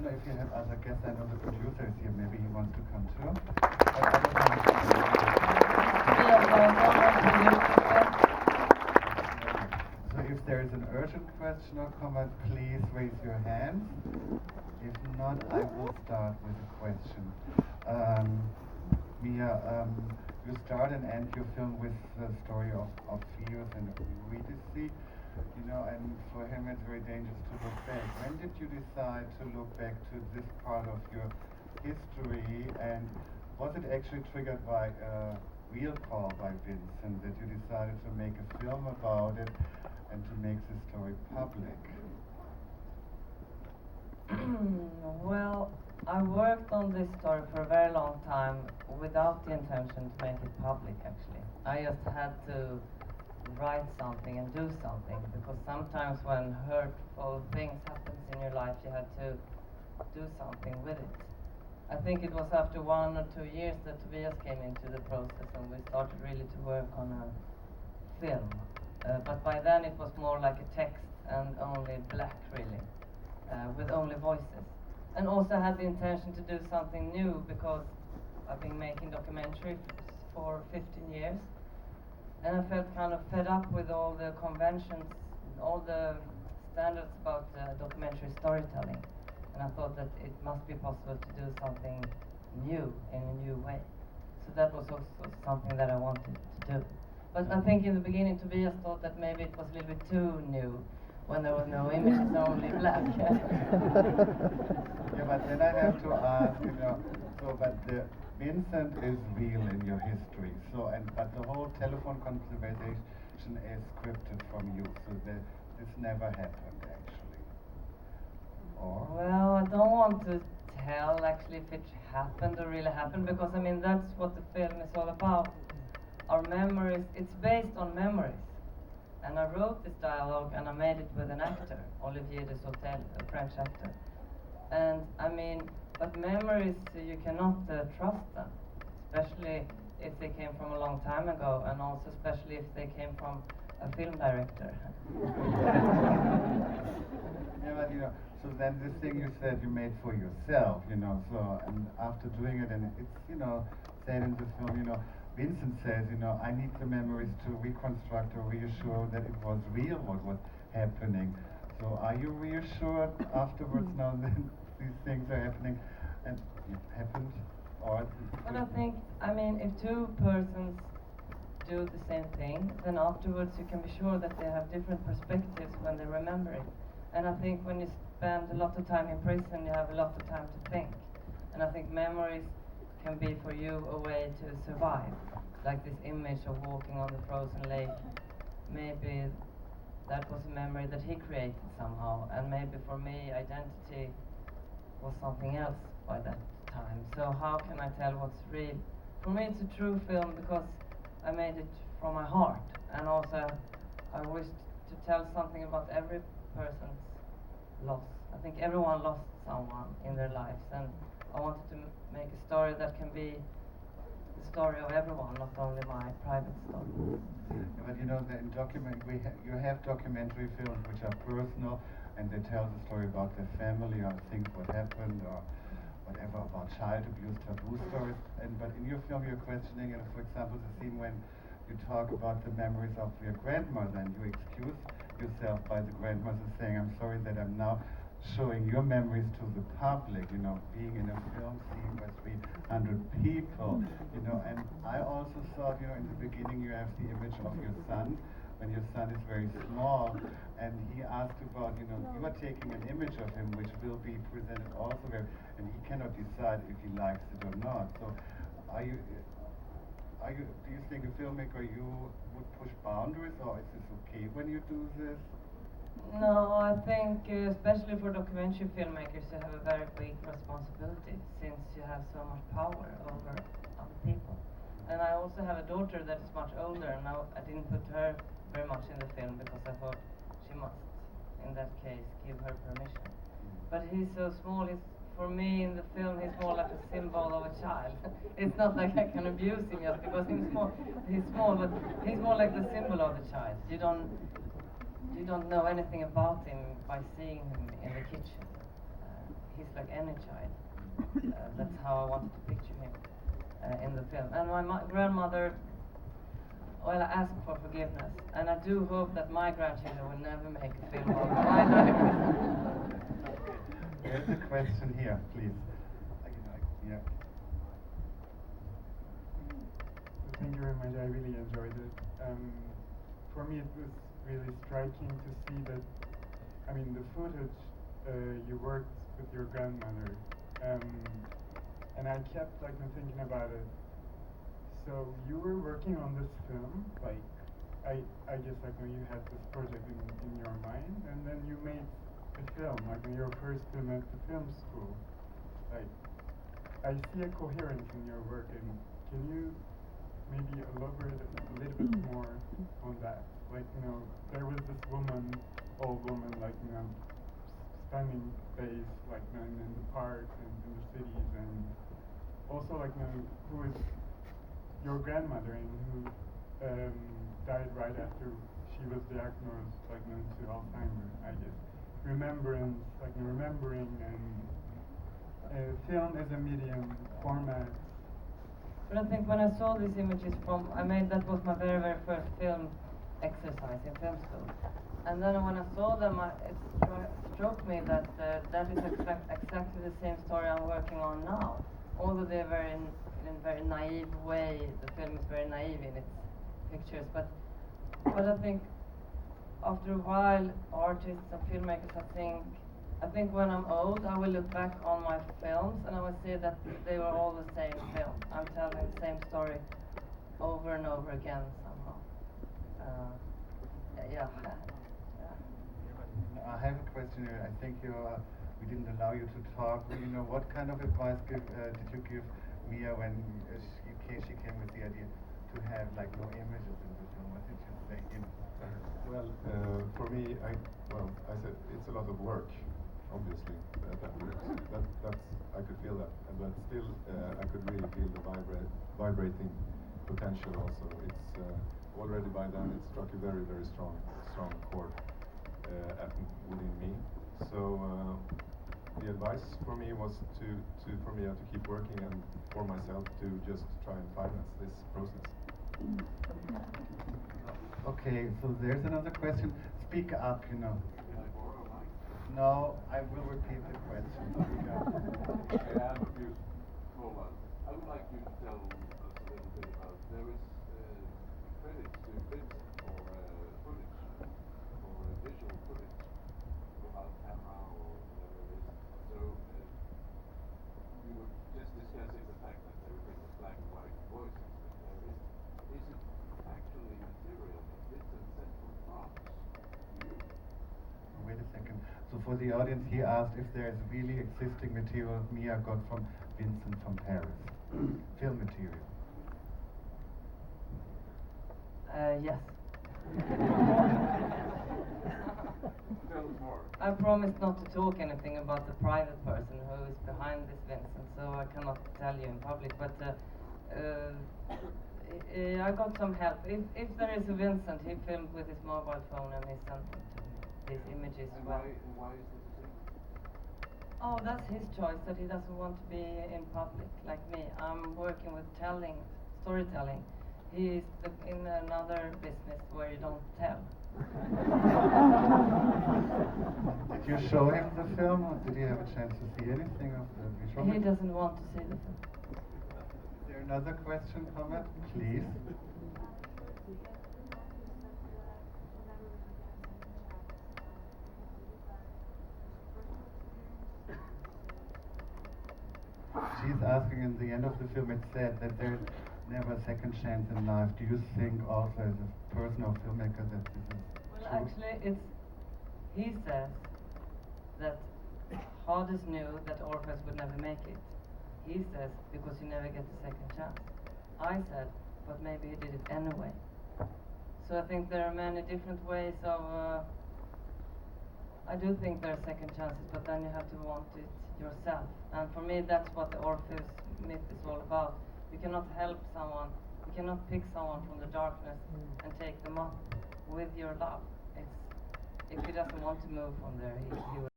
don't know if you have other guests. I know the producer is here. Maybe he wants to come too. But I don't know. So if there is an urgent question or comment, please raise your hand. If not, I will start with a question. Mia, you start and end your film with the story of fears and immediacy, and for him it's very dangerous to look back. When did you decide to look back to this part of your history, and was it actually triggered by a real call by Vincent that you decided to make a film about it and to make the story public? Well, I worked on this story for a very long time without the intention to make it public, actually. I just had to write something and do something, because sometimes when hurtful things happen in your life, you had to do something with it. I think it was after 1 or 2 years that Tobias came into the process and we started really to work on a film. But by then it was more like a text and only black, really. With only voices. And also had the intention to do something new, because I've been making documentaries for 15 years, and I felt kind of fed up with all the conventions, all the standards about documentary storytelling, and I thought that it must be possible to do something new in a new way. So that was also something that I wanted to do. But I think in the beginning Tobias thought that maybe it was a little bit too new, when there was no images, only black. Yeah, but then I have to ask, but Vincent is real in your history, but the whole telephone conversation is scripted from you, so this never happened actually. Or? Well, I don't want to tell actually if it happened or really happened, because that's what the film is all about. Our memories, it's based on memories. And I wrote this dialogue and I made it with an actor, Olivier de Sautel, a French actor. And but memories, you cannot trust them, especially if they came from a long time ago, and also especially if they came from a film director. Yeah, but so then this thing you said you made for yourself, so, and after doing it, and it's, said in the film, Vincent says, I need the memories to reconstruct or reassure that it was real what was happening. So are you reassured afterwards now that these things are happening and it happened? But I think, if two persons do the same thing, then afterwards you can be sure that they have different perspectives when they remember it. And I think when you spend a lot of time in prison, you have a lot of time to think. And I think memories can be for you a way to survive, like this image of walking on the frozen lake. Maybe that was a memory that he created somehow, and maybe for me identity was something else by that time. So how can I tell what's real? For me it's a true film because I made it from my heart, and also I wished to tell something about every person's loss. I think everyone lost someone in their lives, and I wanted to make a story that can be the story of everyone, not only my private story. Yeah, but you have documentary films which are personal, and they tell the story about their family or things what happened or whatever, about child abuse, taboo stories. But in your film you're questioning, for example, the scene when you talk about the memories of your grandmother, and you excuse yourself by the grandmother saying, I'm sorry that I'm now showing your memories to the public, being in a film seen by 300 people, and I also thought, in the beginning you have the image of your son, when your son is very small, and he asked about, you are taking an image of him which will be presented also there, and he cannot decide if he likes it or not. So do you think a filmmaker, you would push boundaries, or is this okay when you do this? No, I think especially for documentary filmmakers you have a very big responsibility, since you have so much power over other people. And I also have a daughter that is much older, and I didn't put her very much in the film because I thought she must, in that case, give her permission. But he's so small, for me in the film he's more like a symbol of a child. It's not like I can abuse him just because he's small, but he's more like the symbol of a child. You don't know anything about him by seeing him in the kitchen. He's like any child. That's how I wanted to picture him in the film. And my grandmother, well, I asked for forgiveness, and I do hope that my grandchildren will never make a film of my life. There's a question here, please. Yeah. Thank you very much. I really enjoyed it. For me, it was really striking to see that. I mean, the footage you worked with your grandmother, and I kept thinking about it. So you were working on this film, I guess when you had this project in your mind, and then you made a film, when your first film at the film school. I see a coherence in your work, and can you maybe elaborate a little bit more on that? There was this old woman, stunning face, in the parks and in the cities, and also who is your grandmother, and who died right after she was diagnosed, to Alzheimer's, I guess. Remembering, and film as a medium format. But I think when I saw these images that was my very, very first film exercise in film school. And then when I saw them, it struck me that that is exactly the same story I'm working on now. Although they're in a very naive way, the film is very naive in its pictures. But I think after a while, artists and filmmakers, I think when I'm old, I will look back on my films and I will see that they were all the same film. I'm telling the same story over and over again somehow. Yeah. I have a question here. I think we didn't allow you to talk. What kind of advice did you give Mia when she came with the idea to have no images in the film? What did you say? Well, for me, I said it's a lot of work. Obviously, that's I could feel that, but still I could really feel the vibrating potential. Also, it's already by then it struck a very, very strong chord within me. So the advice for me was for Mia to keep working, and for myself to just try and finance this process. Okay, so there's another question. Speak up, No, I will repeat the question. Okay, I have a few small ones. I would like you to tell us a little bit about, there is credits to Vincent for footage, for visual footage, about camera or whatever it is. So you were just discussing the fact that everything was black and white voices, but there is it actually material that Vincent sent from France to you? Wait a second. So for the audience, he asked if there is really existing material Mia got from Vincent from Paris. Film material. Yes. Tell us more. I promised not to talk anything about the private person who is behind this Vincent, so I cannot tell you in public, but I got some help. If there is a Vincent, he filmed with his mobile phone and he sent them to me, these images. And why is this a secret? Oh, that's his choice, that he doesn't want to be in public like me. I'm working with storytelling. He is in another business where you don't tell. Did you show him the film, or did he have a chance to see anything of the visual? He doesn't want to see the film. Is there another question, comment, please? She's asking, in the end of the film, it's said that there's never a second chance in life. Do you think also as a person or filmmaker that this is Well, true? actually, he says that Hades knew that Orpheus would never make it. He says, because you never get a second chance. I said, but maybe he did it anyway. So I think there are many different ways of... I do think there are second chances, but then you have to want it yourself. And for me, that's what the Orpheus myth is all about. You cannot help someone, you cannot pick someone from the darkness and take them up with your love. If he doesn't want to move from there, he will